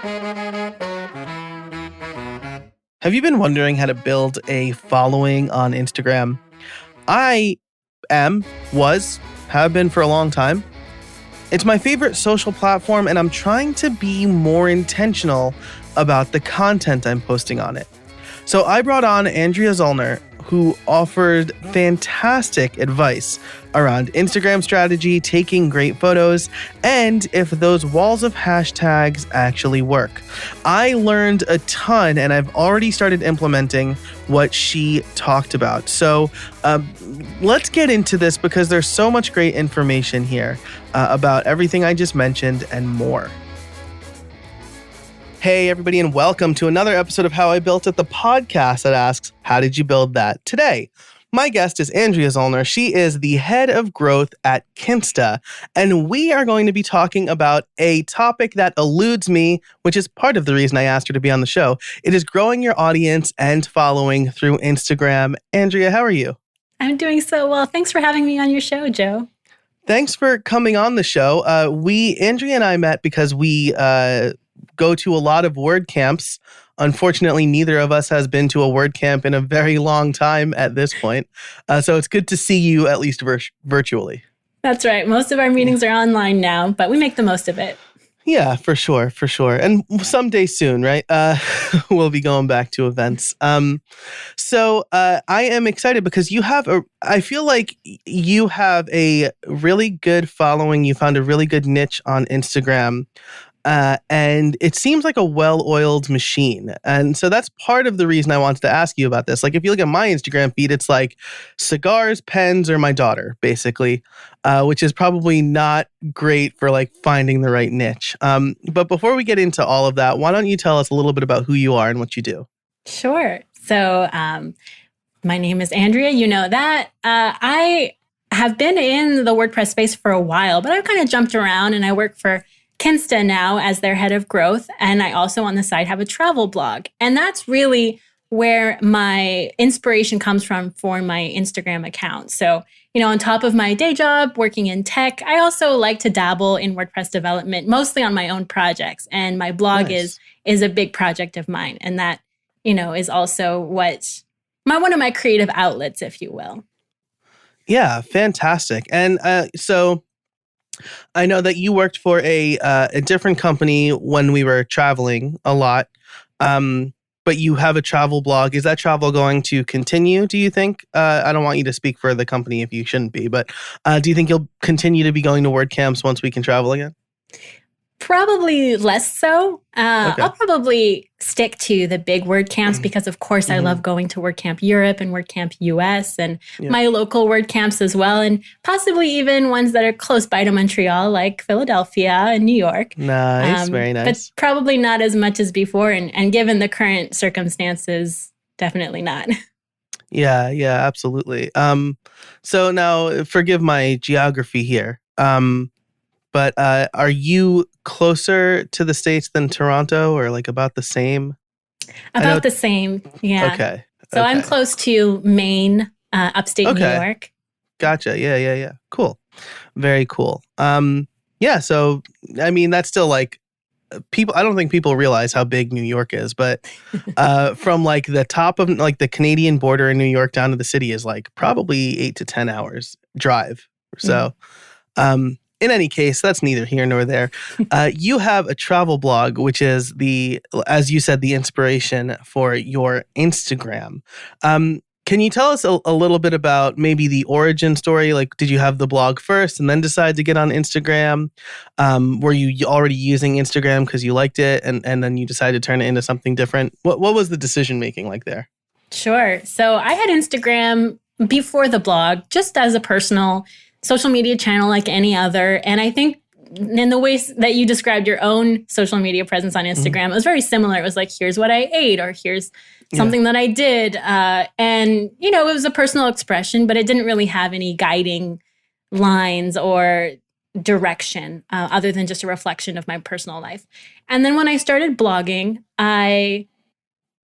Have you been wondering how to build a following on Instagram? I have been for a long time. It's my favorite social platform, and I'm trying to be more intentional about the content I'm posting on it. So I brought on Andrea Zoellner, who offered fantastic advice around Instagram strategy, taking great photos, and if those walls of hashtags actually work. I learned a ton, and I've already started implementing what she talked about. So let's get into this because there's so much great information here about everything I just mentioned and more. Hey, everybody, and welcome to another episode of How I Built It, the podcast that asks, how did you build that? Today, my guest is Andrea Zoellner. She is the head of growth at Kinsta, and we are going to be talking about a topic that eludes me, which is part of the reason I asked her to be on the show. It is growing your audience and following through Instagram. Andrea, how are you? I'm doing so well. Thanks for having me on your show, Joe. Thanks for coming on the show. Andrea and I met because we go to a lot of word camps. Unfortunately, neither of us has been to a word camp in a very long time at this point. So it's good to see you at least virtually. That's right. Most of our meetings are online now, but we make the most of it. Yeah, for sure. And someday soon, right? We'll be going back to events. So I am excited because I feel like you have a really good following. You found a really good niche on Instagram. And it seems like a well-oiled machine. And so that's part of the reason I wanted to ask you about this. Like, if you look at my Instagram feed, it's like cigars, pens, or my daughter, basically, which is probably not great for like finding the right niche. But before we get into all of that, why don't you tell us a little bit about who you are and what you do? Sure. So my name is Andrea. You know that. I have been in the WordPress space for a while, but I've kind of jumped around and I work for Kinsta now as their head of growth. And I also on the side have a travel blog. And that's really where my inspiration comes from for my Instagram account. So, on top of my day job working in tech, I also like to dabble in WordPress development, mostly on my own projects. And my blog is a big project of mine. And that, is also one of my creative outlets, if you will. Yeah, fantastic. And so I know that you worked for a different company when we were traveling a lot, but you have a travel blog. Is that travel going to continue, do you think? I don't want you to speak for the company if you shouldn't be, but do you think you'll continue to be going to WordCamps once we can travel again? Probably less so. Okay. I'll probably stick to the big WordCamps because, of course, I love going to WordCamp Europe and WordCamp US and my local WordCamps as well, and possibly even ones that are close by to Montreal, like Philadelphia and New York. Nice, very nice. But probably not as much as before, and given the current circumstances, definitely not. Yeah, absolutely. So now, forgive my geography here. But are you closer to the States than Toronto, or like about the same? About the same, yeah. Okay. So I'm close to Maine, upstate New York. Gotcha. Yeah. Cool. Very cool. Yeah. So, I mean, that's still like I don't think people realize how big New York is, but from like the top of like the Canadian border in New York down to the city is like probably 8 to 10 hours drive. So, in any case, that's neither here nor there. You have a travel blog, which is as you said, the inspiration for your Instagram. Can you tell us a little bit about maybe the origin story? Like, did you have the blog first and then decide to get on Instagram? Were you already using Instagram because you liked it and then you decided to turn it into something different? What was the decision making like there? Sure. So I had Instagram before the blog, just as a personal social media channel like any other. And I think in the ways that you described your own social media presence on Instagram, it was very similar. It was like, here's what I ate, or here's something that I did. And, it was a personal expression, but it didn't really have any guiding lines or direction other than just a reflection of my personal life. And then when I started blogging, I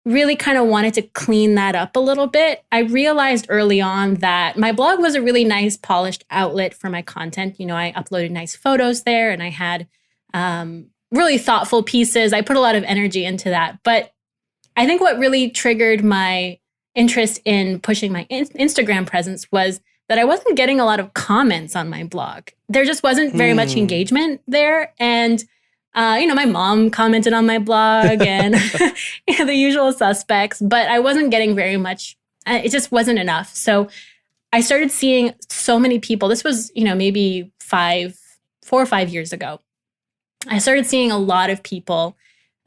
really kind of wanted to clean that up a little bit. I realized early on that my blog was a really nice polished outlet for my content. I uploaded nice photos there and I had really thoughtful pieces. I put a lot of energy into that. But I think what really triggered my interest in pushing my Instagram presence was that I wasn't getting a lot of comments on my blog. There just wasn't very much engagement there. And, my mom commented on my blog and the usual suspects, but I wasn't getting very much. It just wasn't enough. So I started seeing so many people. This was, maybe 4 or 5 years ago. I started seeing a lot of people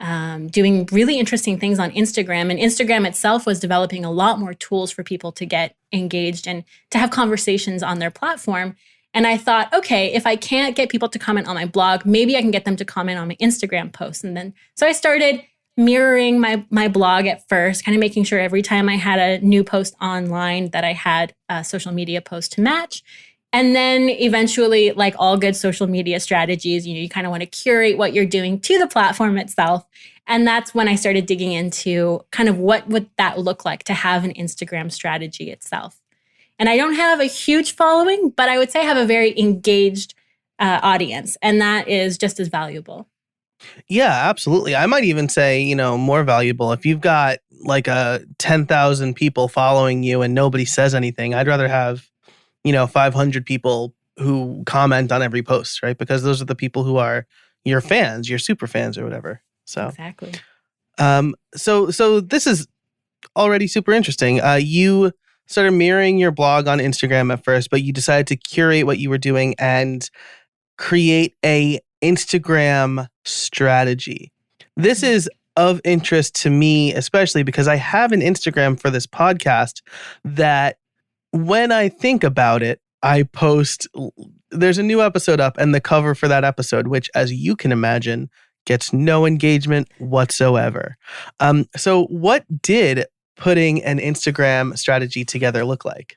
doing really interesting things on Instagram. And Instagram itself was developing a lot more tools for people to get engaged and to have conversations on their platform. And I thought, okay, if I can't get people to comment on my blog, maybe I can get them to comment on my Instagram posts. And then, so I started mirroring my blog at first, kind of making sure every time I had a new post online that I had a social media post to match. And then eventually, like all good social media strategies, you kind of want to curate what you're doing to the platform itself. And that's when I started digging into kind of what would that look like to have an Instagram strategy itself. And I don't have a huge following, but I would say I have a very engaged audience. And that is just as valuable. Yeah, absolutely. I might even say, more valuable. If you've got like 10,000 people following you and nobody says anything, I'd rather have 500 people who comment on every post, right? Because those are the people who are your fans, your super fans or whatever. So exactly. So this is already super interesting. You started mirroring your blog on Instagram at first, but you decided to curate what you were doing and create a Instagram strategy. This is of interest to me, especially because I have an Instagram for this podcast that when I think about it, I post, there's a new episode up and the cover for that episode, which as you can imagine, gets no engagement whatsoever. So what did putting an Instagram strategy together look like?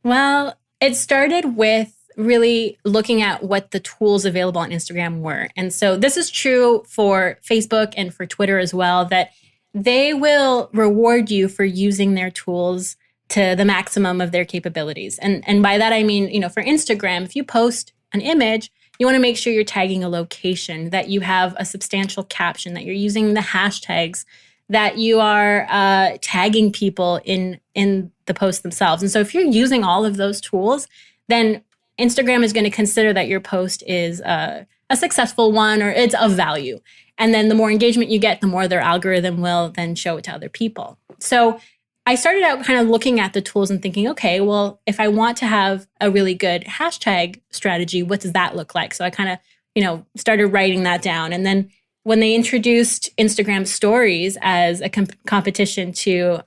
Well, it started with really looking at what the tools available on Instagram were. And so this is true for Facebook and for Twitter as well, that they will reward you for using their tools to the maximum of their capabilities. And by that, I mean, for Instagram, if you post an image, you want to make sure you're tagging a location, that you have a substantial caption, that you're using the hashtags, that you are tagging people in the post themselves. And so if you're using all of those tools, then Instagram is going to consider that your post is a successful one or it's of value. And then the more engagement you get, the more their algorithm will then show it to other people. So I started out kind of looking at the tools and thinking, okay, well, if I want to have a really good hashtag strategy, what does that look like? So I kind of, started writing that down. And then when they introduced Instagram stories as a competition to,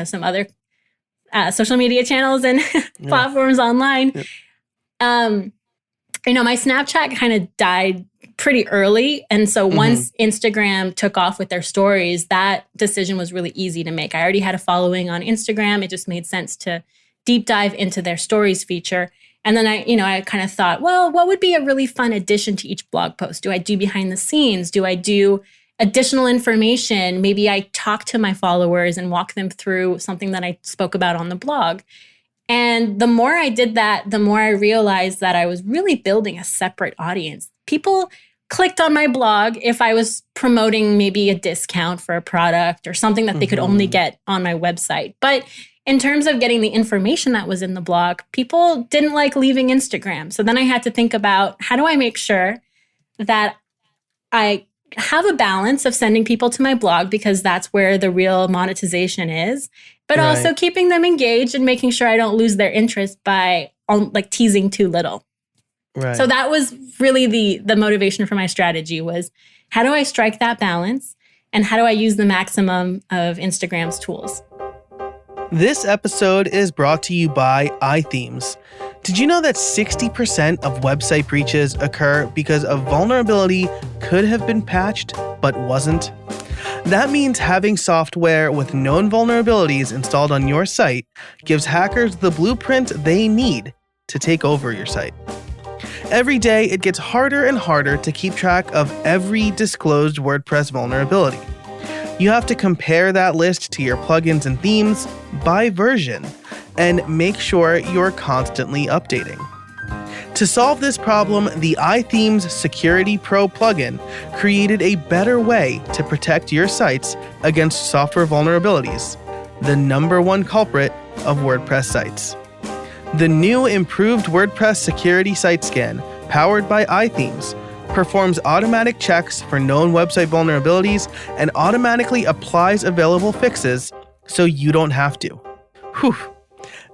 some other social media channels and platforms online, my Snapchat kind of died pretty early. And so once Instagram took off with their stories, that decision was really easy to make. I already had a following on Instagram. It just made sense to deep dive into their stories feature. And then I kind of thought, well, what would be a really fun addition to each blog post? Do I do behind the scenes? Do I do additional information? Maybe I talk to my followers and walk them through something that I spoke about on the blog. And the more I did that, the more I realized that I was really building a separate audience. People clicked on my blog if I was promoting maybe a discount for a product or something that they could only get on my website. But in terms of getting the information that was in the blog, people didn't like leaving Instagram. So then I had to think about, how do I make sure that I have a balance of sending people to my blog, because that's where the real monetization is, but also keeping them engaged and making sure I don't lose their interest by teasing too little. Right. So that was really the motivation for my strategy, was how do I strike that balance and how do I use the maximum of Instagram's tools? This episode is brought to you by iThemes. Did you know that 60% of website breaches occur because a vulnerability could have been patched but wasn't? That means having software with known vulnerabilities installed on your site gives hackers the blueprint they need to take over your site. Every day, it gets harder and harder to keep track of every disclosed WordPress vulnerability. You have to compare that list to your plugins and themes by version and make sure you're constantly updating. To solve this problem, the iThemes Security Pro plugin created a better way to protect your sites against software vulnerabilities, the #1 culprit of WordPress sites. The new improved WordPress security site scan, powered by iThemes, performs automatic checks for known website vulnerabilities and automatically applies available fixes so you don't have to. Whew.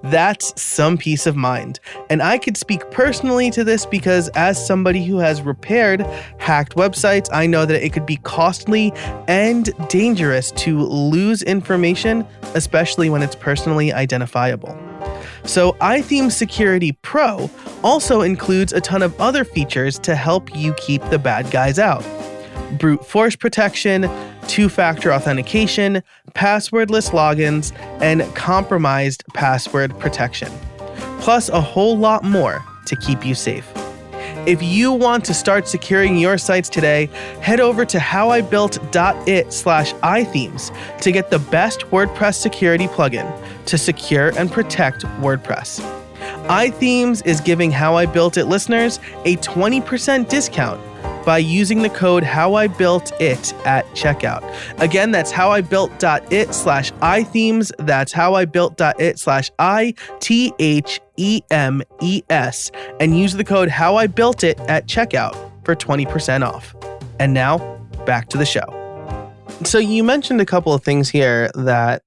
That's some peace of mind. And I could speak personally to this because as somebody who has repaired hacked websites, I know that it could be costly and dangerous to lose information, especially when it's personally identifiable. So iThemes Security Pro also includes a ton of other features to help you keep the bad guys out. Brute force protection, two-factor authentication, passwordless logins, and compromised password protection. Plus a whole lot more to keep you safe. If you want to start securing your sites today, head over to howibuilt.it/ithemes to get the best WordPress security plugin to secure and protect WordPress. iThemes is giving How I Built It listeners a 20% discount by using the code HowIBuiltIt at checkout. Again, that's howibuilt.it/ithemes. That's howibuilt.it/ithemes. And use the code HowIBuiltIt at checkout for 20% off. And now, back to the show. So you mentioned a couple of things here that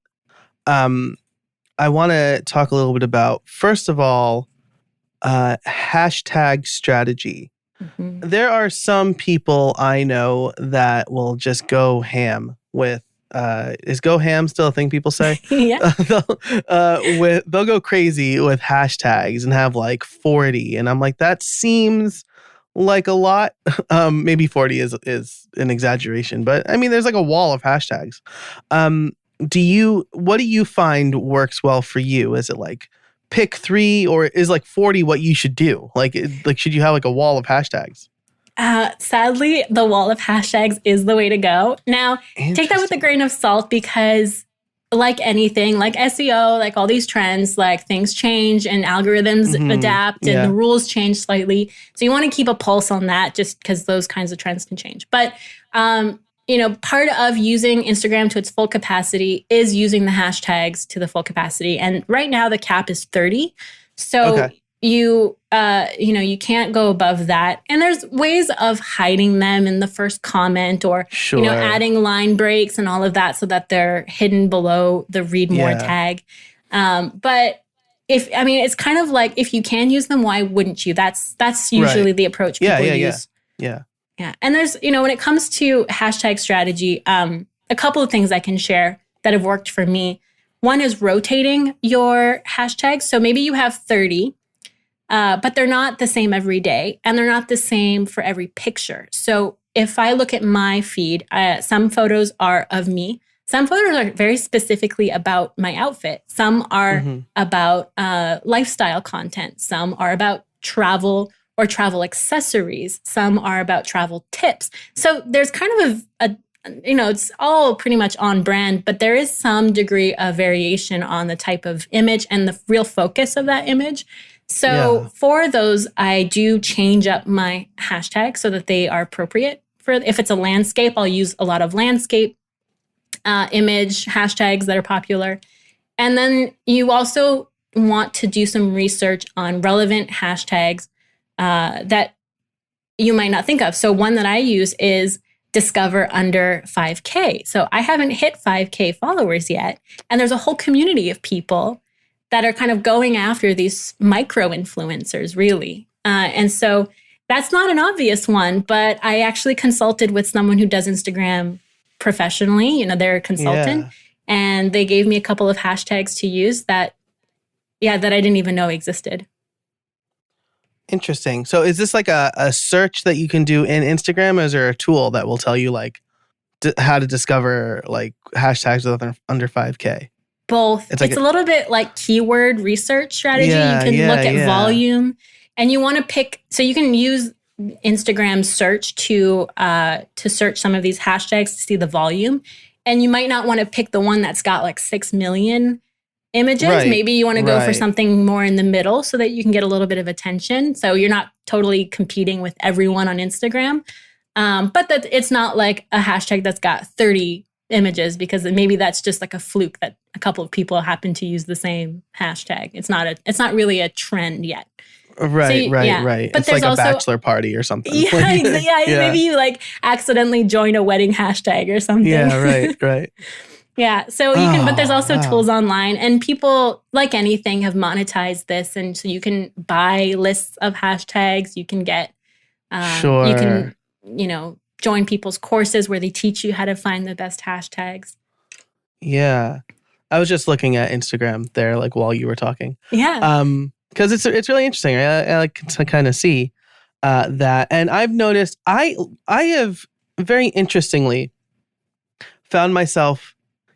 I want to talk a little bit about. First of all, hashtag strategy. Mm-hmm. There are some people I know that will just go ham with, is go ham still a thing people say? Yeah. They'll go crazy with hashtags and have like 40. And I'm like, that seems like a lot. Maybe 40 is an exaggeration, but I mean, there's like a wall of hashtags. What do you find works well for you? Is it like pick 3 or is like 40 what you should do? Like should you have like a wall of hashtags? Sadly, the wall of hashtags is the way to go. Now, take that with a grain of salt because like anything, like SEO, like all these trends, like things change and algorithms adapt and the rules change slightly. So you want to keep a pulse on that just because those kinds of trends can change. But part of using Instagram to its full capacity is using the hashtags to the full capacity. And right now the cap is 30. So you can't go above that. And there's ways of hiding them in the first comment or, adding line breaks and all of that so that they're hidden below the read more tag. But it's kind of like, if you can use them, why wouldn't you? That's usually the approach people use. Yeah. Yeah. And there's, when it comes to hashtag strategy, a couple of things I can share that have worked for me. One is rotating your hashtags. So maybe you have 30, but they're not the same every day and they're not the same for every picture. So if I look at my feed, some photos are of me. Some photos are very specifically about my outfit. Some are about lifestyle content. Some are about travel or travel accessories. Some are about travel tips. So there's kind of it's all pretty much on brand, but there is some degree of variation on the type of image and the real focus of that image. So for those, I do change up my hashtags so that they are appropriate. If it's a landscape, I'll use a lot of landscape image hashtags that are popular. And then you also want to do some research on relevant hashtags that you might not think of. So one that I use is discover under 5K. So I haven't hit 5K followers yet. And there's a whole community of people that are kind of going after these micro influencers, really. And so that's not an obvious one, but I actually consulted with someone who does Instagram professionally. They're a consultant. And they gave me a couple of hashtags to use that I didn't even know existed. Interesting. So is this like a search that you can do in Instagram, or is there a tool that will tell you like how to discover like hashtags under 5K? Both. It's a little bit like keyword research strategy. You can look at volume and you want to pick, so you can use Instagram search to search some of these hashtags to see the volume. And you might not want to pick the one that's got like 6 million images. Right. Maybe you want to go for Right. something more in the middle so that you can get a little bit of attention. So you're not totally competing with everyone on Instagram. But that it's not like a hashtag that's got 30 images, because maybe that's just like a fluke that a couple of people happen to use the same hashtag. It's not really a trend yet. Right, right. But It's there's like a also bachelor party or something. Yeah, maybe you like accidentally join a wedding hashtag or something. Yeah, right. Yeah, so you can, but there's also wow. tools online, and people, like anything, have monetized this, and so you can buy lists of hashtags. You can get, Sure. you can, join people's courses where they teach you how to find the best hashtags. Yeah, I was just looking at Instagram there, like while you were talking. Yeah. Because it's really interesting. I like to kind of see that, and I've noticed I have very interestingly found myself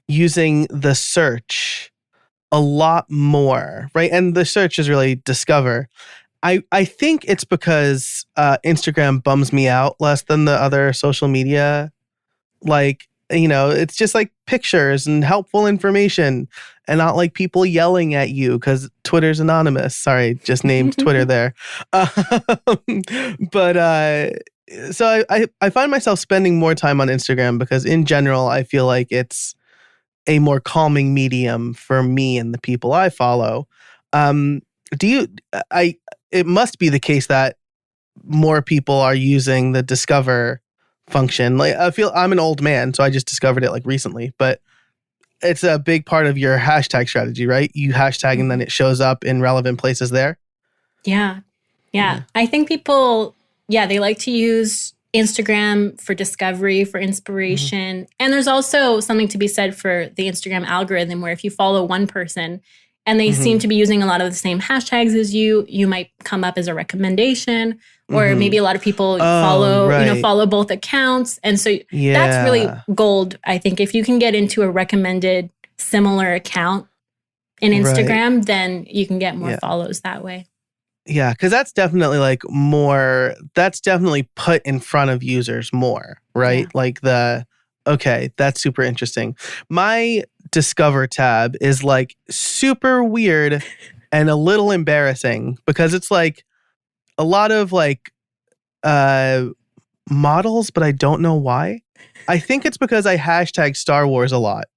using the search a lot more, right? And the search is really discover. I think it's because Instagram bums me out less than the other social media. Like, it's just like pictures and helpful information and not like people yelling at you because Twitter's anonymous. Sorry, just named Twitter there. But so I find myself spending more time on Instagram because in general, I feel like it's a more calming medium for me and the people I follow. It must be the case that more people are using the discover function. Like, I feel I'm an old man, so I just discovered it like recently, but it's a big part of your hashtag strategy, right? You hashtag and then it shows up in relevant places there. Yeah. I think people, they like to use Instagram for discovery, for inspiration. And there's also something to be said for the Instagram algorithm, where if you follow one person and they seem to be using a lot of the same hashtags as you might come up as a recommendation. Or maybe a lot of people follow both accounts. And so that's really gold, I think. If you can get into a recommended similar account in Instagram, then you can get more follows that way. Yeah, because that's definitely that's definitely put in front of users more, right? Yeah. Like that's super interesting. My Discover tab is like super weird and a little embarrassing because it's like a lot of like models, but I don't know why. I think it's because I hashtag Star Wars a lot.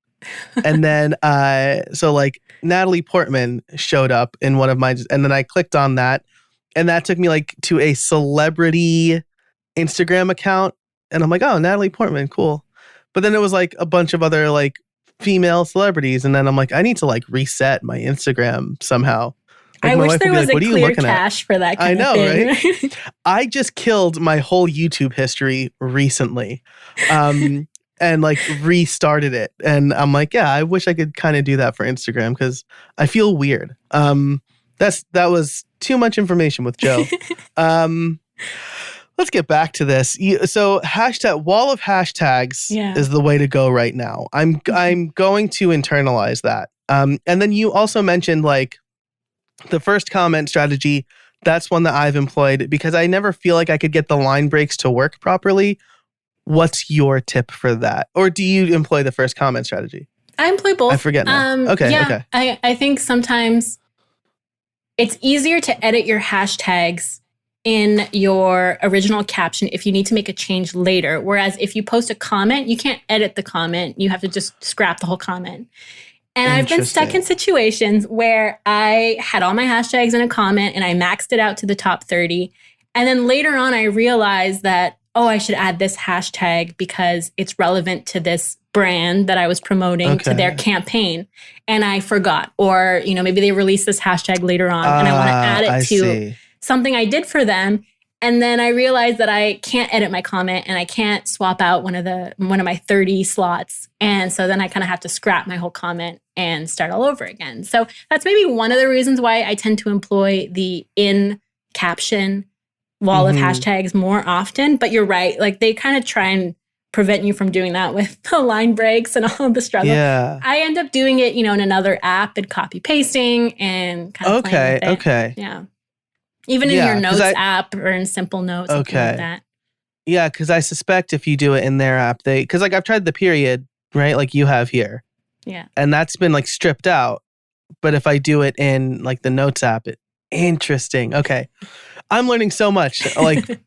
And then so like Natalie Portman showed up in one of my, and then I clicked on that, and that took me like to a celebrity Instagram account, and I'm like, oh, Natalie Portman, cool. But then it was like a bunch of other like female celebrities, and then I'm like, I need to like reset my Instagram somehow. Like, I wish there was like, a clear cache for that kind of thing. Right? I just killed my whole YouTube history recently. And like restarted it. And I'm like, yeah, I wish I could kind of do that for Instagram because I feel weird. That was too much information with Joe. Let's get back to this. So wall of hashtags is the way to go right now. I'm going to internalize that. And then you also mentioned like the first comment strategy. That's one that I've employed because I never feel like I could get the line breaks to work properly. What's your tip for that? Or do you employ the first comment strategy? I employ both. I forget now. Okay. I think sometimes it's easier to edit your hashtags in your original caption if you need to make a change later. Whereas if you post a comment, you can't edit the comment. You have to just scrap the whole comment. And I've been stuck in situations where I had all my hashtags in a comment and I maxed it out to the top 30. And then later on, I realized that, I should add this hashtag because it's relevant to this brand that I was promoting to their campaign. And I forgot. Or, maybe they released this hashtag later on and I want to add it to something I did for them. And then I realized that I can't edit my comment and I can't swap out one of my 30 slots. And so then I kind of have to scrap my whole comment and start all over again. So that's maybe one of the reasons why I tend to employ the in caption wall of hashtags more often. But you're right. Like they kind of try and prevent you from doing that with the line breaks and all of the struggle. Yeah. I end up doing it, in another app and copy pasting and kind of playing with it. Okay. Yeah. Even in your notes app or in simple notes, something like that. Yeah, because I suspect if you do it in their app, because like I've tried the period, right? Like you have here. Yeah. And that's been like stripped out. but if I do it in like the Notes app, interesting. Okay. I'm learning so much. Like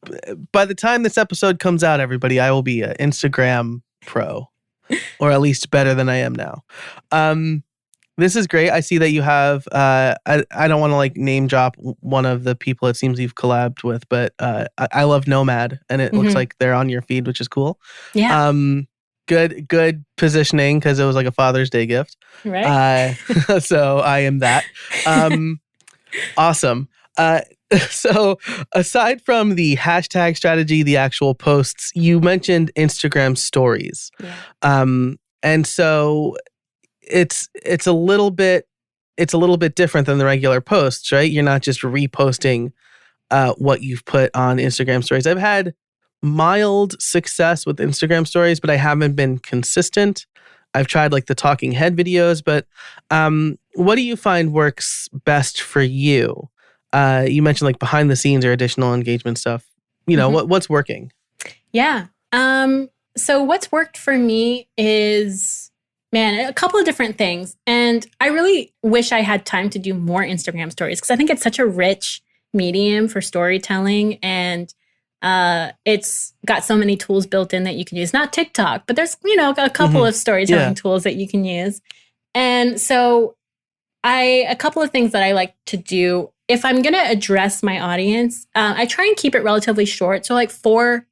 by the time this episode comes out, everybody, I will be an Instagram pro, or at least better than I am now. This is great. I see that you have, I don't want to like name drop one of the people it seems you've collabed with, but I love Nomad, and it looks like they're on your feed, which is cool. Yeah. Good positioning, because it was like a Father's Day gift. Right. So I am that. Awesome. So aside from the hashtag strategy, the actual posts, you mentioned Instagram stories. Yeah. And so it's a little bit different than the regular posts, right? You're not just reposting what you've put on Instagram stories. I've had mild success with Instagram stories, but I haven't been consistent. I've tried like the talking head videos, but what do you find works best for you? You mentioned like behind the scenes or additional engagement stuff. You know, what's working? Yeah. So what's worked for me is, man, a couple of different things. And I really wish I had time to do more Instagram stories, because I think it's such a rich medium for storytelling, and it's got so many tools built in that you can use. Not TikTok, but there's, a couple of storytelling tools that you can use. And so a couple of things that I like to do, if I'm going to address my audience, I try and keep it relatively short. So like four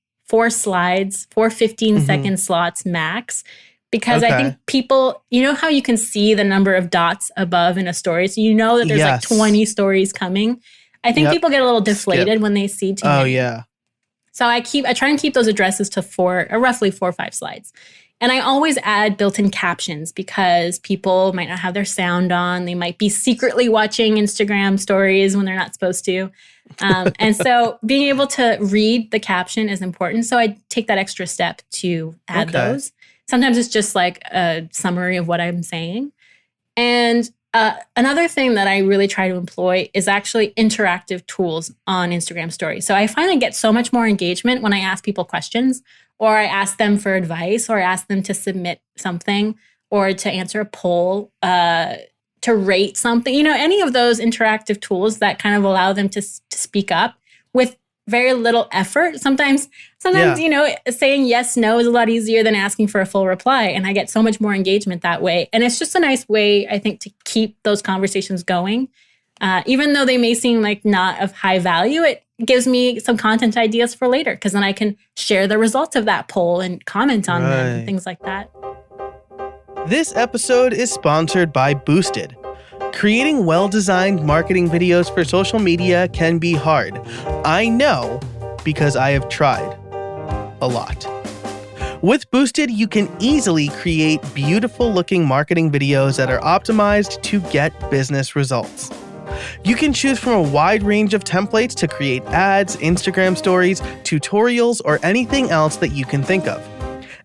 slides, 15-second slots max. Because I think people, how you can see the number of dots above in a story. So you know that there's like 20 stories coming. I think people get a little deflated when they see too many. Oh, yeah. So I try and keep those addresses to roughly 4 or 5 slides. And I always add built-in captions, because people might not have their sound on. They might be secretly watching Instagram stories when they're not supposed to. And so being able to read the caption is important. So I take that extra step to add those. Sometimes it's just like a summary of what I'm saying. And another thing that I really try to employ is actually interactive tools on Instagram stories. So I find I get so much more engagement when I ask people questions, or I ask them for advice, or I ask them to submit something, or to answer a poll, to rate something. Any of those interactive tools that kind of allow them to speak up with very little effort. Sometimes, saying yes, no is a lot easier than asking for a full reply. And I get so much more engagement that way. And it's just a nice way, I think, to keep those conversations going. Even though they may seem like not of high value, it gives me some content ideas for later, because then I can share the results of that poll and comment on them and things like that. This episode is sponsored by Boosted. Creating well-designed marketing videos for social media can be hard. I know, because I have tried a lot. With Boosted, you can easily create beautiful-looking marketing videos that are optimized to get business results. You can choose from a wide range of templates to create ads, Instagram stories, tutorials, or anything else that you can think of.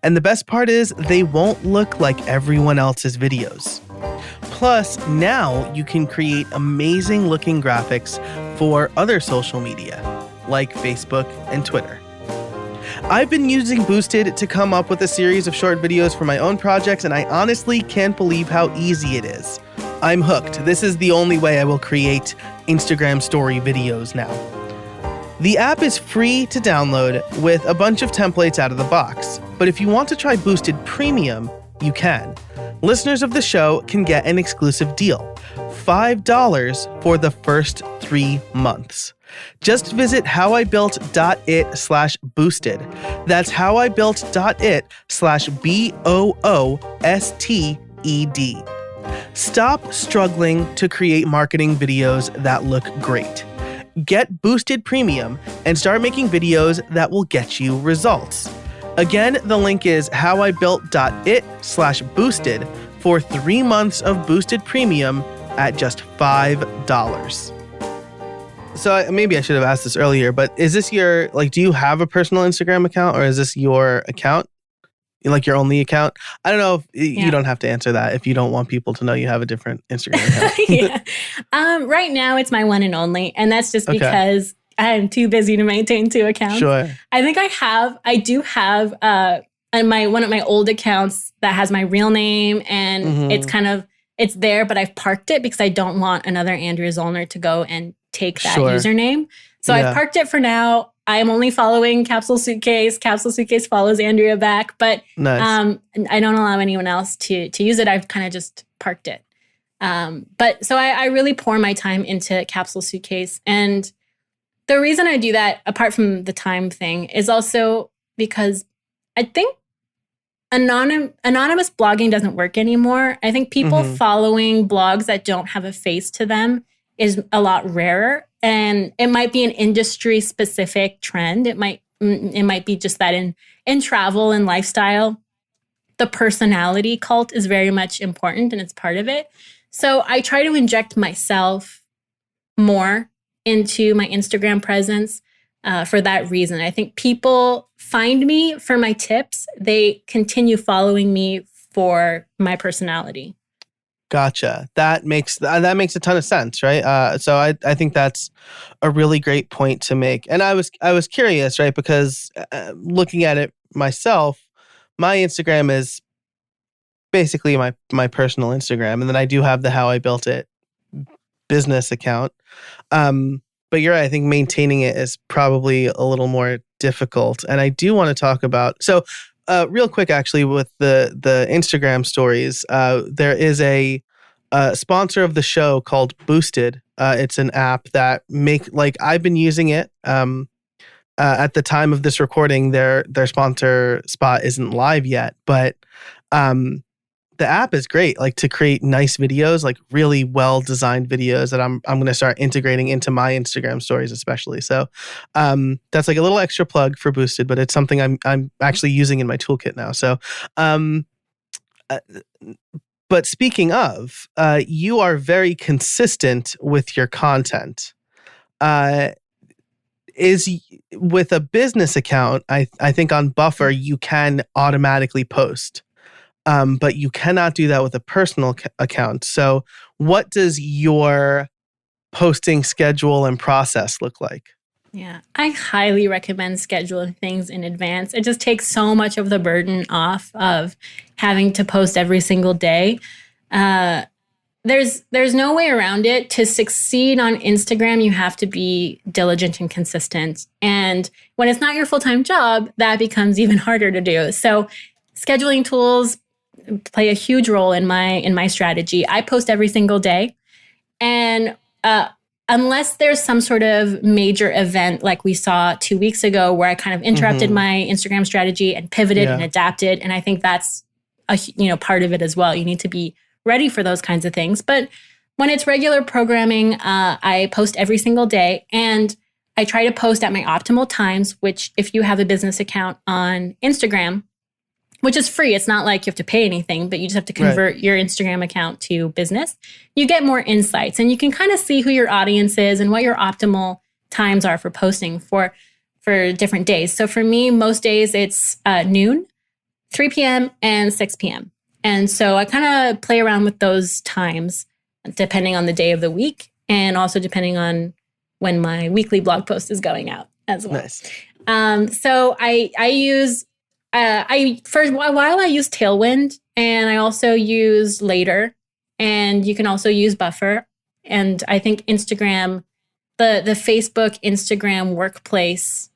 And the best part is, they won't look like everyone else's videos. Plus, now you can create amazing looking graphics for other social media, like Facebook and Twitter. I've been using Boosted to come up with a series of short videos for my own projects, and I honestly can't believe how easy it is. I'm hooked. This is the only way I will create Instagram story videos now. The app is free to download with a bunch of templates out of the box, but if you want to try Boosted Premium, you can. Listeners of the show can get an exclusive deal, $5 for the first 3 months. Just visit howibuilt.it/boosted. That's howibuilt.it/BOOSTED. Stop struggling to create marketing videos that look great. Get Boosted Premium and start making videos that will get you results. Again, the link is howibuilt.it/boosted for 3 months of Boosted Premium at just $5. So maybe I should have asked this earlier, but is this do you have a personal Instagram account, or is this your account? Like your only account? I don't know if you don't have to answer that if you don't want people to know you have a different Instagram account. Right now it's my one and only, and that's just because I'm too busy to maintain 2 accounts. Sure. I think I do have one of my old accounts that has my real name, and it's kind of it's there, but I've parked it because I don't want another Andrea Zoellner to go and take that Sure. username. So I've parked it for now. I'm only following Capsule Suitcase. Capsule Suitcase follows Andrea back, but Nice. I don't allow anyone else to use it. I've kind of just parked it. But so I really pour my time into Capsule Suitcase. And the reason I do that, apart from the time thing, is also because I think anonymous blogging doesn't work anymore. I think people following blogs that don't have a face to them is a lot rarer. And it might be an industry specific trend. It might be just that in travel and lifestyle, the personality cult is very much important and it's part of it. So I try to inject myself more into my Instagram presence for that reason. I think people find me for my tips. They continue following me for my personality. Gotcha. That makes a ton of sense, right? So I think that's a really great point to make. And I was curious, right? Because looking at it myself, my Instagram is basically my personal Instagram, and then I do have the How I Built It business account. But you're right. I think maintaining it is probably a little more difficult. And I do want to talk about real quick, actually, with the Instagram stories. There is a sponsor of the show called Boosted. It's an app that I've been using it. At the time of this recording, their sponsor spot isn't live yet, but the app is great, like to create nice videos, like really well designed videos that I'm going to start integrating into my Instagram stories, especially. So that's like a little extra plug for Boosted, but it's something I'm actually using in my toolkit now. So, but speaking of, you are very consistent with your content. Is with a business account, I think on Buffer you can automatically post. But you cannot do that with a personal account. So what does your posting schedule and process look like? Yeah, I highly recommend scheduling things in advance. It just takes so much of the burden off of having to post every single day. There's no way around it. To succeed on Instagram, you have to be diligent and consistent. And when it's not your full-time job, that becomes even harder to do. So scheduling tools play a huge role in my strategy. I post every single day. And unless there's some sort of major event like we saw 2 weeks ago where I kind of interrupted my Instagram strategy and pivoted and adapted. And I think that's part of it as well. You need to be ready for those kinds of things. But when it's regular programming, I post every single day. And I try to post at my optimal times, which if you have a business account on Instagram, which is free. It's not like you have to pay anything, but you just have to convert your Instagram account to business. You get more insights and you can kind of see who your audience is and what your optimal times are for posting for different days. So for me, most days it's noon, 3 p.m. and 6 p.m. And so I kind of play around with those times depending on the day of the week and also depending on when my weekly blog post is going out as well. Nice. So I use for a while I used Tailwind and I also use Later, and you can also use Buffer. And I think Instagram, the Facebook, Instagram workplace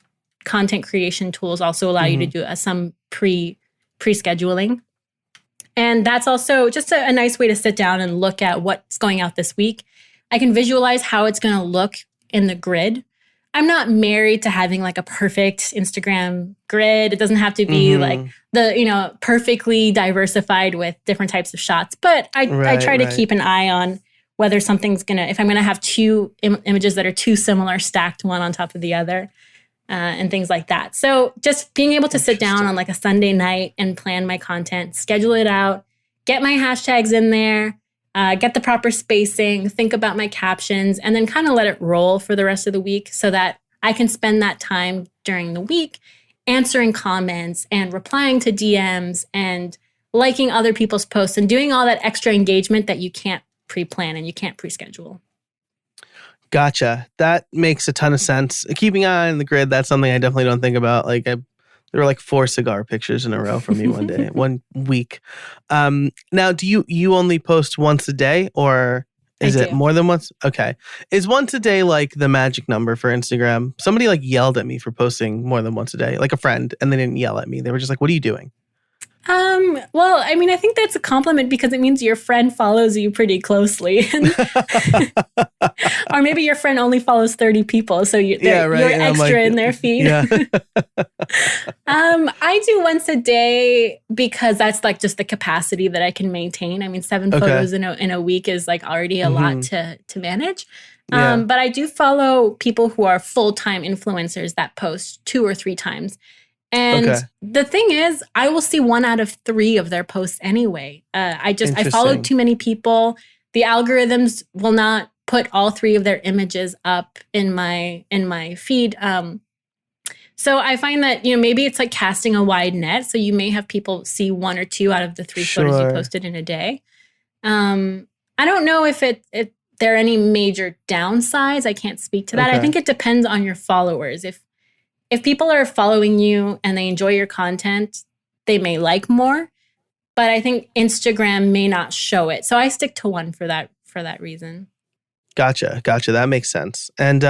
content creation tools also allow you to do some pre-scheduling. And that's also just a nice way to sit down and look at what's going out this week. I can visualize how it's going to look in the grid. I'm not married to having like a perfect Instagram grid. It doesn't have to be like the, perfectly diversified with different types of shots. But I try to keep an eye on whether if I'm going to have two images that are too similar stacked one on top of the other and things like that. So just being able to sit down on like a Sunday night and plan my content, schedule it out, get my hashtags in there, get the proper spacing, think about my captions, and then kind of let it roll for the rest of the week so that I can spend that time during the week answering comments and replying to DMs and liking other people's posts and doing all that extra engagement that you can't pre-plan and you can't pre-schedule. Gotcha. That makes a ton of sense. Keeping an eye on the grid, that's something I definitely don't think about. Like There were like 4 cigar pictures in a row from me one day, one week. Now, do you only post once a day, or is I it do. more than once? Okay. Is once a day like the magic number for Instagram? Somebody like yelled at me for posting more than once a day, like a friend, and they didn't yell at me. They were just like, "What are you doing?" Well, I mean, I think that's a compliment because it means your friend follows you pretty closely. Or maybe your friend only follows 30 people, so you're extra in their feed. Yeah. I do once a day because that's like just the capacity that I can maintain. I mean, 7 photos in a week is like already a lot to manage. But I do follow people who are full-time influencers that post 2 or 3 times. And the thing is, I will see 1 out of 3 of their posts anyway. I follow too many people. The algorithms will not put all 3 of their images up in my feed. So I find that, maybe it's like casting a wide net. So you may have people see 1 or 2 out of the 3 photos you posted in a day. I don't know if there are any major downsides. I can't speak to that. I think it depends on your followers. If people are following you and they enjoy your content, they may like more. But I think Instagram may not show it. So I stick to 1 for that reason. Gotcha. That makes sense. And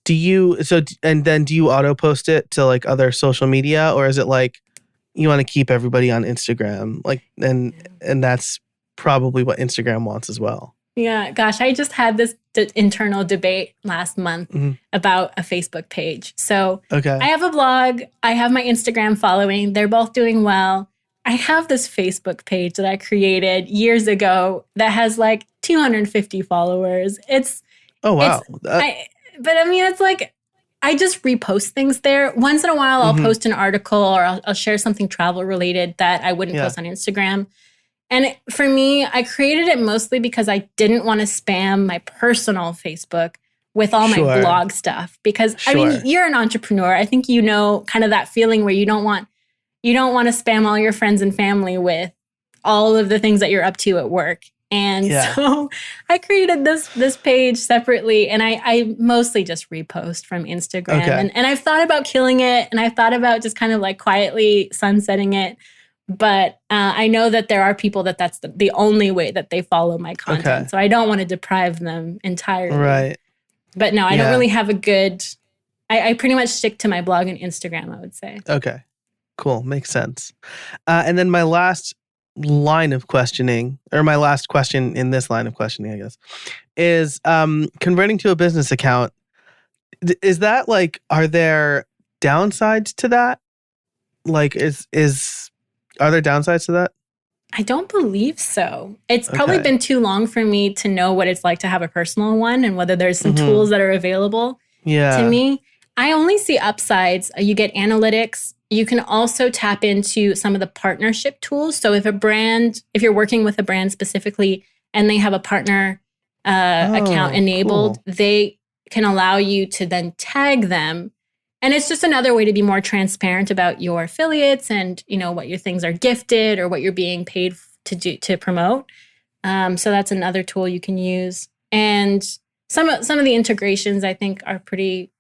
do you auto post it to like other social media, or is it like you want to keep everybody on Instagram? Like and that's probably what Instagram wants as well. Yeah, gosh, I just had this internal debate last month about a Facebook page. So I have a blog, I have my Instagram following, they're both doing well. I have this Facebook page that I created years ago that has like 250 followers. Oh, wow. It's like, I just repost things there. Once in a while, I'll post an article or I'll share something travel related that I wouldn't post on Instagram. And for me, I created it mostly because I didn't want to spam my personal Facebook with all my blog stuff. Because I mean, you're an entrepreneur. I think you know kind of that feeling where you don't want to spam all your friends and family with all of the things that you're up to at work. And so I created this page separately, and I mostly just repost from Instagram. And I've thought about killing it, and I've thought about just kind of like quietly sunsetting it. But I know that there are people that's the only way that they follow my content. So I don't want to deprive them entirely. Right. But no, I don't really have a good... I pretty much stick to my blog and Instagram, I would say. Okay. Cool. Makes sense. And then my last line of questioning, or my last question in this line of questioning, I guess, is converting to a business account. Is that like, are there downsides to that? Like, are there downsides to that? I don't believe so. It's probably been too long for me to know what it's like to have a personal one and whether there's some tools that are available to me. I only see upsides. You get analytics. You can also tap into some of the partnership tools. So if you're working with a brand specifically and they have a partner account enabled, they can allow you to then tag them. And it's just another way to be more transparent about your affiliates and, what your things are gifted or what you're being paid to promote. So that's another tool you can use. And some of the integrations I think are pretty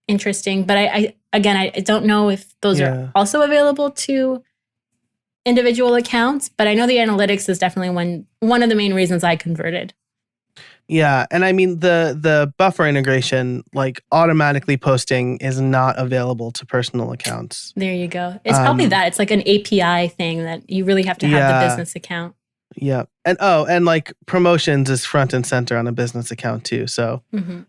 interesting. But I don't know if those are also available to individual accounts. But I know the analytics is definitely one of the main reasons I converted. Yeah, and I mean the buffer integration, like automatically posting, is not available to personal accounts. There you go. It's probably that. It's like an API thing that you really have to have the business account. Yeah, and like promotions is front and center on a business account too. So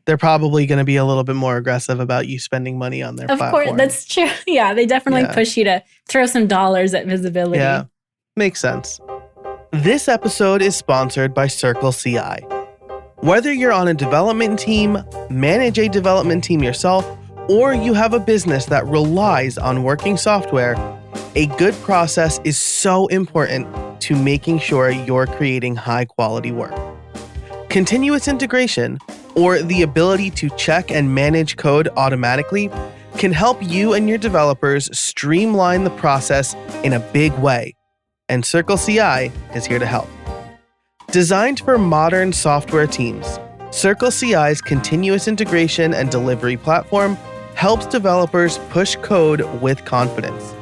they're probably going to be a little bit more aggressive about you spending money on their platform. Of course, that's true. Yeah, they definitely push you to throw some dollars at visibility. Yeah, makes sense. This episode is sponsored by Circle CI. Whether you're on a development team, manage a development team yourself, or you have a business that relies on working software, a good process is so important to making sure you're creating high-quality work. Continuous integration, or the ability to check and manage code automatically, can help you and your developers streamline the process in a big way. And Circle CI is here to help. Designed for modern software teams, Circle CI's continuous integration and delivery platform helps developers push code with confidence.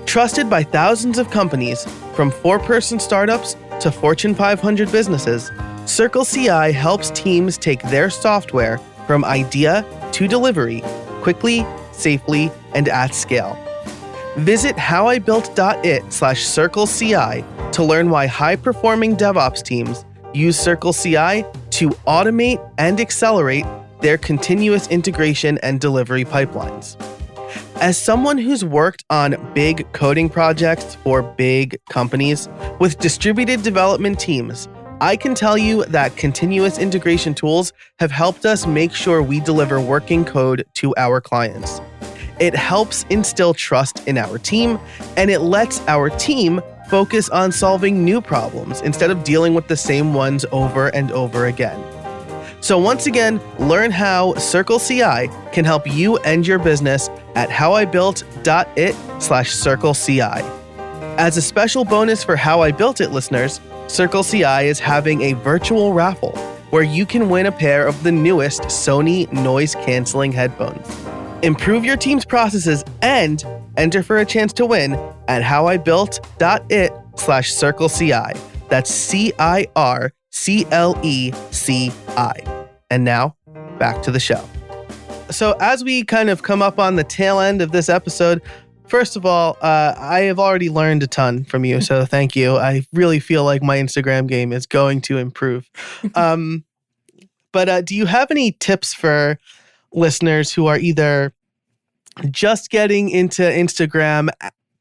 Trusted by thousands of companies, from four-person startups to Fortune 500 businesses, Circle CI helps teams take their software from idea to delivery quickly, safely, and at scale. Visit howibuilt.it/CircleCI to learn why high-performing DevOps teams use Circle CI to automate and accelerate their continuous integration and delivery pipelines. As someone who's worked on big coding projects for big companies with distributed development teams, I can tell you that continuous integration tools have helped us make sure we deliver working code to our clients. It helps instill trust in our team, and it lets our team focus on solving new problems instead of dealing with the same ones over and over again. So once again, learn how Circle CI can help you and your business at howibuilt.it/CircleCI. As a special bonus for How I Built It listeners, Circle CI is having a virtual raffle where you can win a pair of the newest Sony noise-canceling headphones. Improve your team's processes and enter for a chance to win at howibuilt.it/CircleCI. That's CIRCLECI. And now, back to the show. So as we kind of come up on the tail end of this episode, first of all, I have already learned a ton from you, so thank you. I really feel like my Instagram game is going to improve. But do you have any tips for listeners who are either just getting into Instagram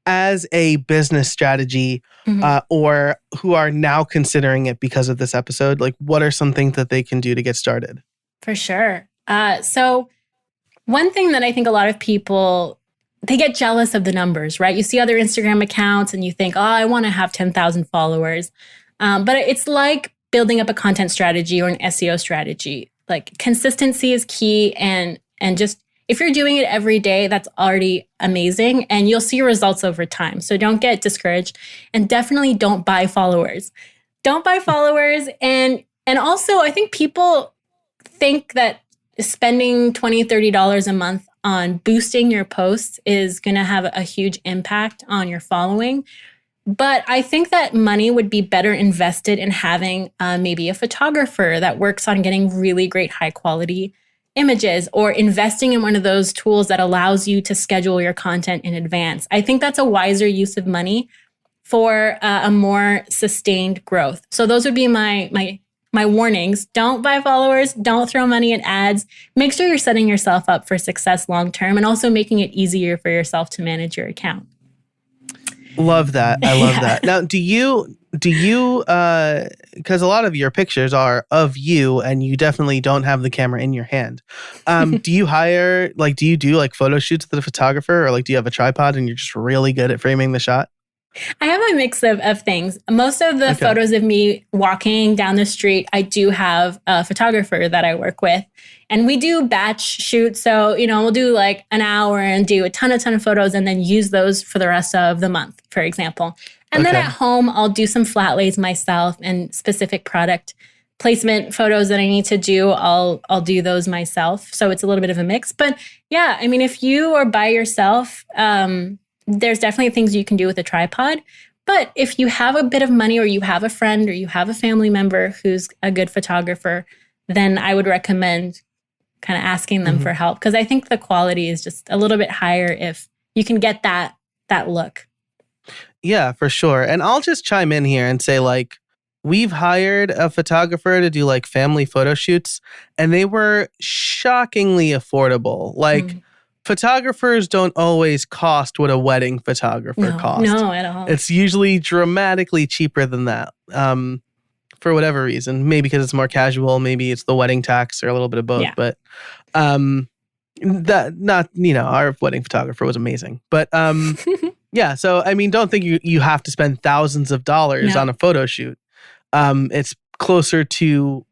as a business strategy, or who are now considering it because of this episode? Like, what are some things that they can do to get started? For sure. So one thing that I think a lot of people, they get jealous of the numbers, right? You see other Instagram accounts and you think, oh, I want to have 10,000 followers. But it's like building up a content strategy or an SEO strategy. Like, consistency is key, and just if you're doing it every day, that's already amazing, and you'll see results over time. So don't get discouraged, and definitely don't buy followers. Don't buy followers. And also, I think people think that spending $20, $30 a month on boosting your posts is going to have a huge impact on your following. But I think that money would be better invested in having maybe a photographer that works on getting really great high quality images, or investing in one of those tools that allows you to schedule your content in advance. I think that's a wiser use of money for a more sustained growth. So those would be my warnings. Don't buy followers. Don't throw money at ads. Make sure you're setting yourself up for success long term, and also making it easier for yourself to manage your account. Love that. I love that. Now, do you, because a lot of your pictures are of you and you definitely don't have the camera in your hand. Do you do photo shoots with a photographer, or do you have a tripod and you're just really good at framing the shot? I have a mix of things. Most of the photos of me walking down the street, I do have a photographer that I work with. And we do batch shoots. So, we'll do like an hour and do a ton of photos, and then use those for the rest of the month, for example. And then at home, I'll do some flat lays myself, and specific product placement photos that I need to do, I'll do those myself. So it's a little bit of a mix. But yeah, I mean, if you are by yourself, there's definitely things you can do with a tripod. But if you have a bit of money, or you have a friend, or you have a family member who's a good photographer, then I would recommend kind of asking them for help, because I think the quality is just a little bit higher if you can get that look. Yeah, for sure. And I'll just chime in here and say, we've hired a photographer to do family photo shoots, and they were shockingly affordable. Photographers don't always cost what a wedding photographer costs. No, at all. It's usually dramatically cheaper than that. For whatever reason, maybe because it's more casual, maybe it's the wedding tax, or a little bit of both. Yeah. But our wedding photographer was amazing. But yeah, so I mean, don't think you have to spend thousands of dollars on a photo shoot. It's closer to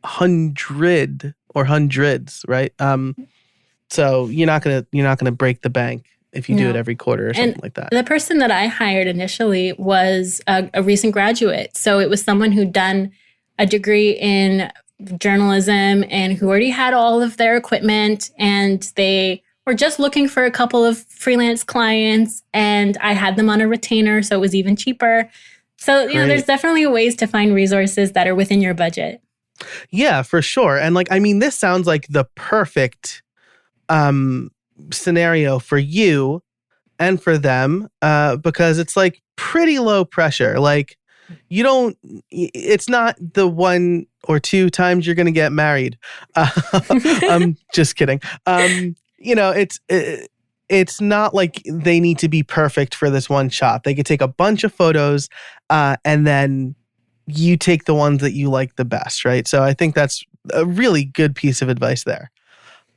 hundreds, right? So you're not gonna break the bank if you do it every quarter or something like that. The person that I hired initially was a recent graduate. So it was someone who'd done a degree in journalism and who already had all of their equipment, and they or just looking for a couple of freelance clients, and I had them on a retainer, so it was even cheaper. So, there's definitely ways to find resources that are within your budget. Yeah, for sure. And like, I mean, this sounds like the perfect scenario for you and for them, because it's like pretty low pressure. Like, it's not the 1 or 2 times you're going to get married. I'm just kidding. It's not like they need to be perfect for this one shot. They could take a bunch of photos, and then you take the ones that you like the best, right? So I think that's a really good piece of advice there.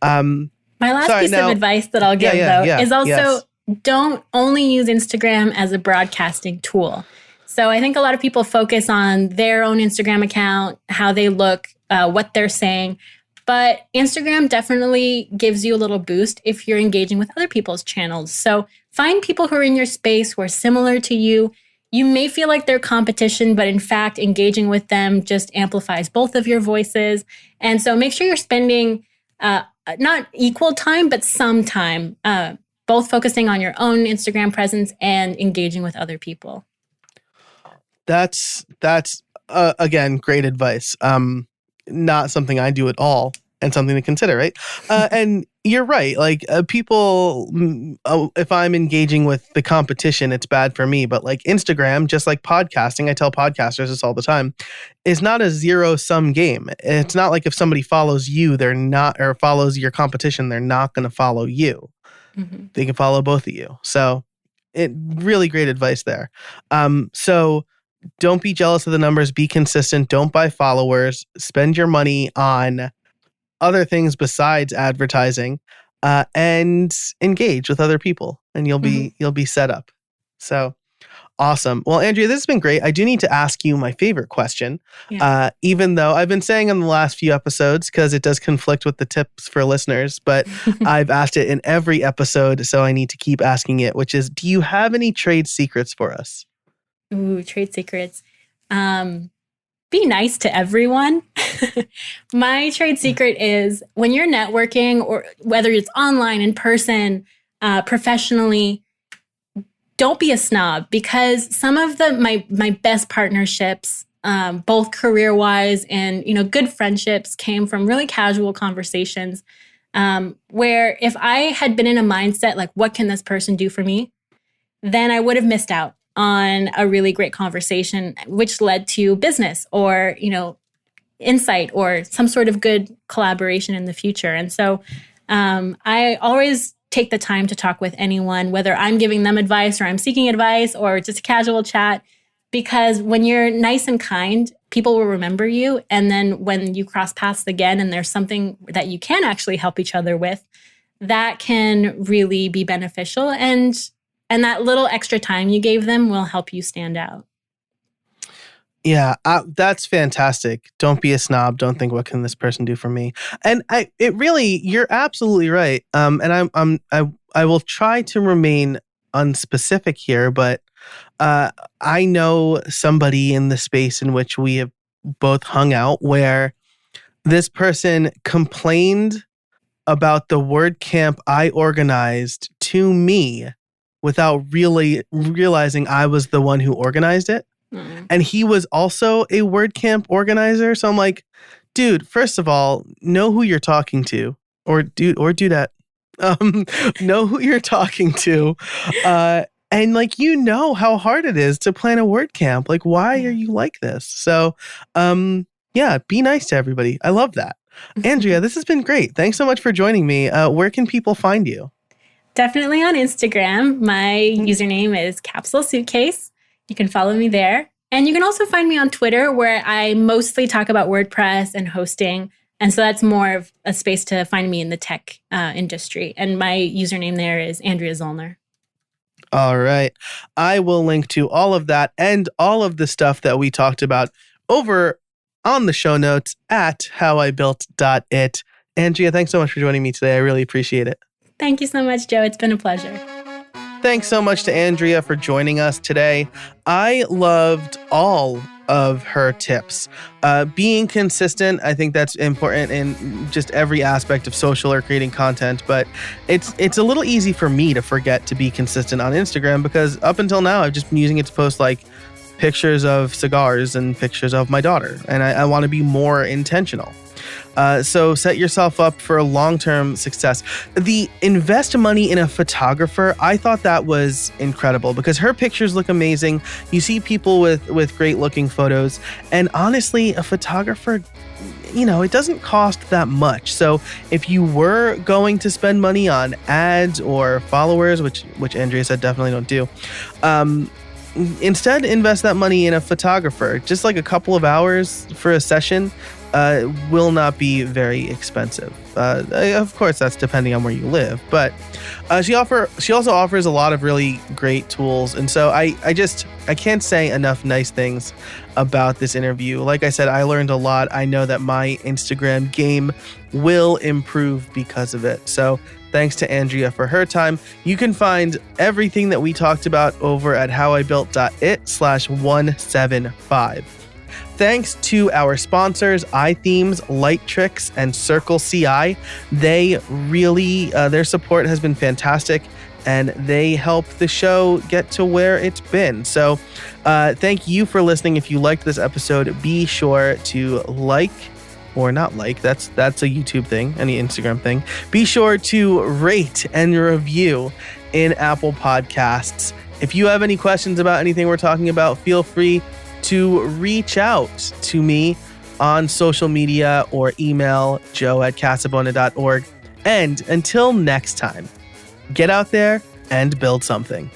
My last piece of advice that I'll give, is also don't only use Instagram as a broadcasting tool. So I think a lot of people focus on their own Instagram account, how they look, what they're saying. But Instagram definitely gives you a little boost if you're engaging with other people's channels. So find people who are in your space, who are similar to you. You may feel like they're competition, but in fact, engaging with them just amplifies both of your voices. And so make sure you're spending not equal time, but some time, both focusing on your own Instagram presence and engaging with other people. That's again, great advice. Not something I do at all, and something to consider, right? And you're right. Like, people, if I'm engaging with the competition, it's bad for me. But like Instagram, just like podcasting, I tell podcasters this all the time, is not a zero-sum game. It's not like if somebody follows you, they're not, or follows your competition, they're not going to follow you. Mm-hmm. They can follow both of you. So really great advice there. So don't be jealous of the numbers. Be consistent. Don't buy followers. Spend your money on other things besides advertising, and engage with other people, and you'll be set up. So awesome. Well, Andrea, this has been great. I do need to ask you my favorite question, even though I've been saying in the last few episodes, because it does conflict with the tips for listeners, but I've asked it in every episode, so I need to keep asking it, which is, do you have any trade secrets for us? Ooh, trade secrets. Be nice to everyone. My trade secret is, when you're networking, or whether it's online, in person, professionally, don't be a snob, because some of my best partnerships, both career-wise and, good friendships, came from really casual conversations, where if I had been in a mindset like, what can this person do for me? Then I would have missed out on a really great conversation, which led to business or, insight or some sort of good collaboration in the future. And so I always take the time to talk with anyone, whether I'm giving them advice or I'm seeking advice or just a casual chat, because when you're nice and kind, people will remember you. And then when you cross paths again and there's something that you can actually help each other with, that can really be beneficial. And that little extra time you gave them will help you stand out. Yeah, that's fantastic. Don't be a snob. Don't think, what can this person do for me? And you're absolutely right. And I will try to remain unspecific here, but I know somebody in the space in which we have both hung out where this person complained about the WordCamp I organized to me without really realizing I was the one who organized it. Mm. And he was also a WordCamp organizer. So I'm like, dude, first of all, know who you're talking to, or dudette. Know who you're talking to. And like, how hard it is to plan a WordCamp. Like, why are you like this? So, be nice to everybody. I love that. Andrea, this has been great. Thanks so much for joining me. Where can people find you? Definitely on Instagram. My username is Capsule Suitcase. You can follow me there. And you can also find me on Twitter, where I mostly talk about WordPress and hosting. And so that's more of a space to find me in the tech industry. And my username there is Andrea Zoellner. All right. I will link to all of that and all of the stuff that we talked about over on the show notes at howibuilt.it. Andrea, thanks so much for joining me today. I really appreciate it. Thank you so much, Joe. It's been a pleasure. Thanks so much to Andrea for joining us today. I loved all of her tips. Being consistent, I think that's important in just every aspect of social or creating content, but it's a little easy for me to forget to be consistent on Instagram because up until now, I've just been using it to post like pictures of cigars and pictures of my daughter, and I want to be more intentional. So set yourself up for long-term success. The invest money in a photographer, I thought that was incredible because her pictures look amazing. You see people with great looking photos, and honestly, a photographer, it doesn't cost that much. So if you were going to spend money on ads or followers, which Andrea said definitely don't do, instead invest that money in a photographer. Just like a couple of hours for a session will not be very expensive. Of course, that's depending on where you live, but she also offers a lot of really great tools. And so I can't say enough nice things about this interview. Like I said, I learned a lot. I know that my Instagram game will improve because of it. So thanks to Andrea for her time. You can find everything that we talked about over at howibuilt.it/175. Thanks to our sponsors, iThemes, Light Tricks, and Circle CI. They really, their support has been fantastic, and they help the show get to where it's been. So thank you for listening. If you liked this episode, be sure to like, or not like, that's a YouTube thing, any Instagram thing. Be sure to rate and review in Apple Podcasts. If you have any questions about anything we're talking about, feel free to reach out to me on social media or email joe@casabona.org. And until next time, get out there and build something.